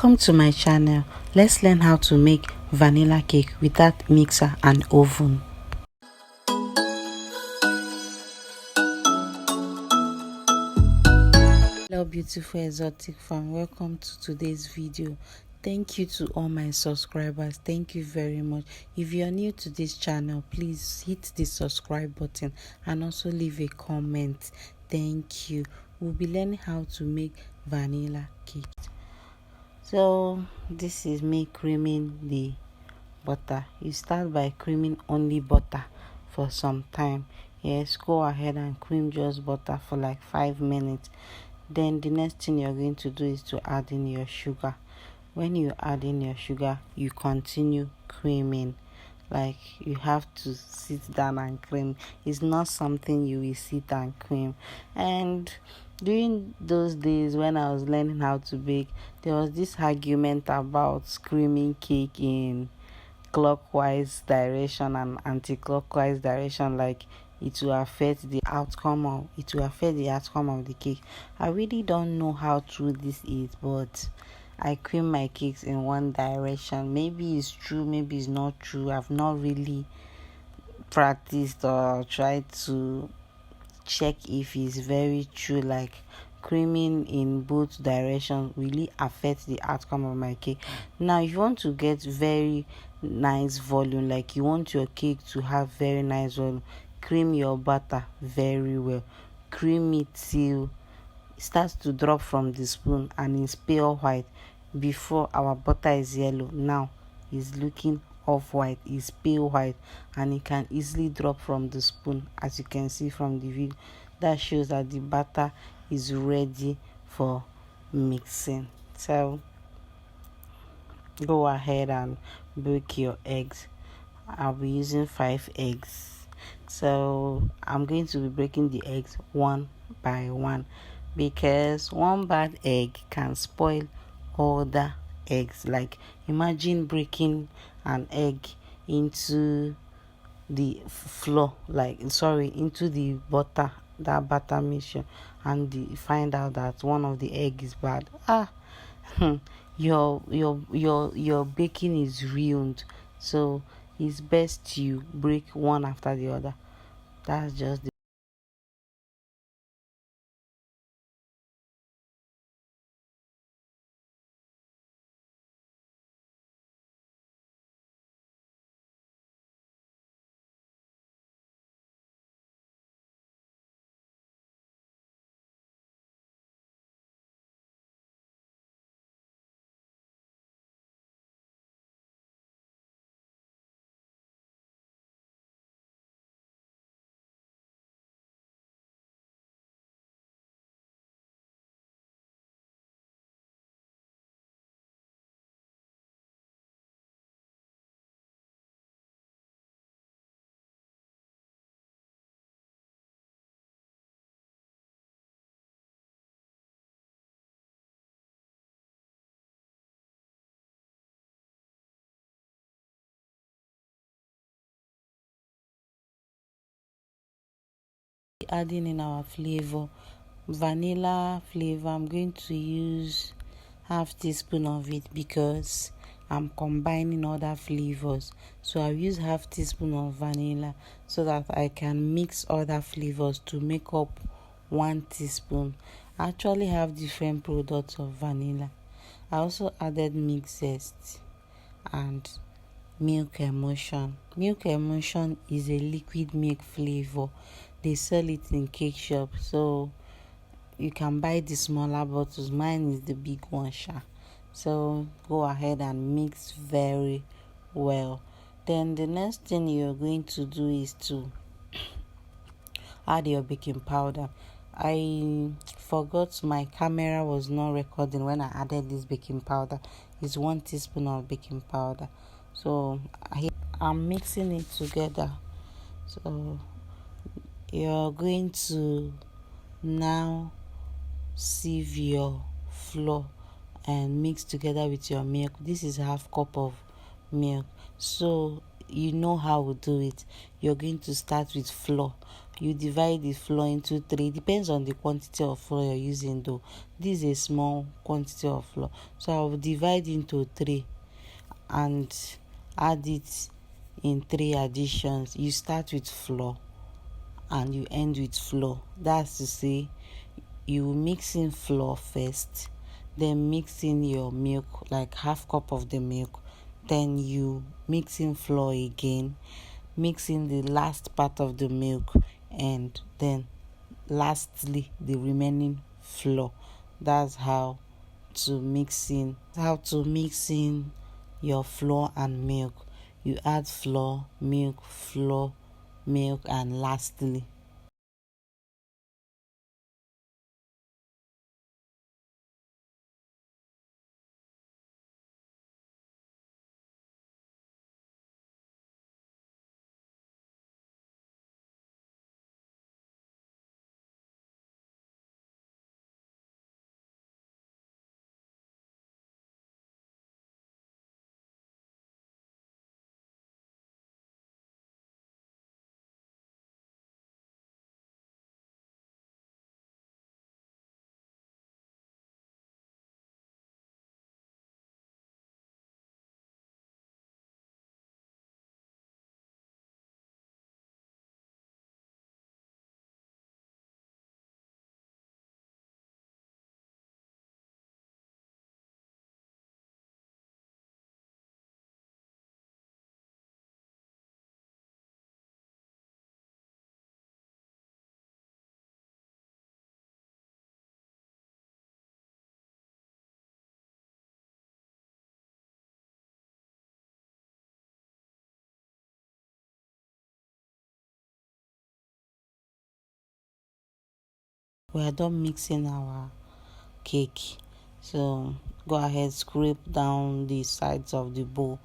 Welcome to my channel. Let's learn how to make vanilla cake without mixer and oven. Hello beautiful exotic fan, welcome to today's video. Thank you to all my subscribers. Thank you very much. If you're new to this channel, please hit the subscribe button and also leave a comment. Thank you. We'll be learning how to make vanilla cake. So this is me creaming the butter. You start by creaming only butter for some time. Yes, go ahead and cream just butter for like 5 minutes. Then the next thing you're going to do is to add in your sugar. When you add in your sugar, you continue creaming. Like you have to sit down and cream. It's not something you will sit and cream. And during those days when I was learning how to bake, there was this argument about creaming cake in clockwise direction and anti-clockwise direction, like it will affect the outcome of the cake. I really don't know how true this is, but I cream my cakes in one direction. Maybe it's true, maybe it's not true. I've not really practiced or tried to check if it's very true, like creaming in both directions really affects the outcome of my cake. Now if you want to get very nice volume, like you want your cake to have very nice volume, cream your butter very well. Cream it till it starts to drop from the spoon and it's pale white. Before, our butter is yellow, now it's looking off white, is pale white, and it can easily drop from the spoon. As you can see from the video, that shows that the butter is ready for mixing. So go ahead and break your eggs. I'll be using 5 eggs, so I'm going to be breaking the eggs one by one, because one bad egg can spoil all the eggs. Like imagine breaking an egg into the flour, into the butter, that butter mixture, and find out that one of the egg is bad. Your baking is ruined. So it's best you break one after the other. That's just the adding in our flavor. Vanilla flavor, I'm going to use half teaspoon of it because I'm combining other flavors. So I'll use half teaspoon of vanilla so that I can mix other flavors to make up 1 teaspoon. I actually have different products of vanilla. I also added milk zest and milk emulsion. Milk emulsion is a liquid milk flavor. They sell it in cake shop, so you can buy the smaller bottles. Mine is the big one, so go ahead and mix very well. Then the next thing you're going to do is to add your baking powder. I forgot my camera was not recording when I added this baking powder. It's 1 teaspoon of baking powder. So I'm mixing it together. So you're going to now sieve your flour and mix together with your milk. This is half cup of milk. So you know how we do it. You're going to start with flour. You divide the flour into three. Depends on the quantity of flour you're using though. This is a small quantity of flour, so I'll divide into three and add it in three additions. You start with flour and you end with flour. That's to say, you mix in flour first, then mix in your milk, like half cup of the milk, then you mix in flour again, mix in the last part of the milk, and then lastly the remaining flour. That's how to mix in your flour and milk. You add flour, milk, and lastly we are done mixing our cake. So go ahead, scrape down the sides of the bowl.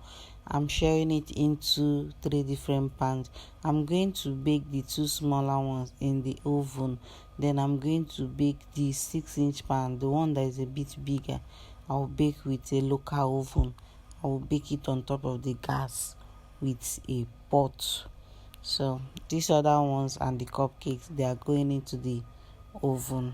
I'm sharing it into three different pans. I'm going to bake the two smaller ones in the oven. Then I'm going to bake the 6-inch pan, the one that is a bit bigger. I'll bake with a local oven. I will bake it on top of the gas with a pot. So these other ones and the cupcakes, they are going into the oven.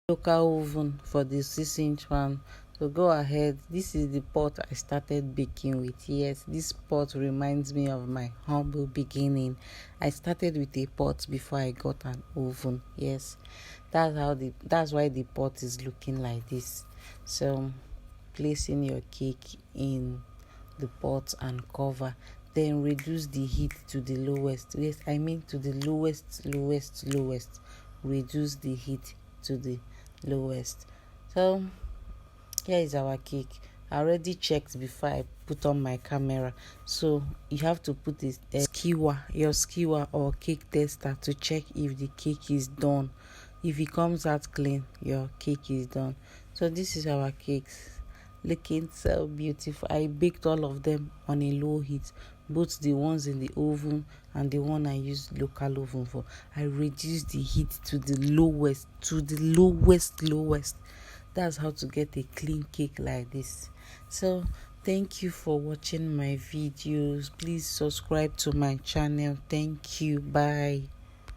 Local oven for the 6-inch pan. So go ahead. This is the pot I started baking with. Yes, this pot reminds me of my humble beginning. I started with a pot before I got an oven. Yes, that's why the pot is looking like this. So placing your cake in the pot and cover, then reduce the heat to the lowest. Yes, I mean to the lowest. Reduce the heat to the lowest. So here is our cake. I already checked before I put on my camera. So you have to put your skewer or cake tester to check if the cake is done. If it comes out clean, your cake is done. So this is our cakes, looking so beautiful. I baked all of them on a low heat, both the ones in the oven and the one I used local oven for. I reduced the heat to the lowest. That's how to get a clean cake like this. So thank you for watching my videos. Please subscribe to my channel. Thank you. Bye.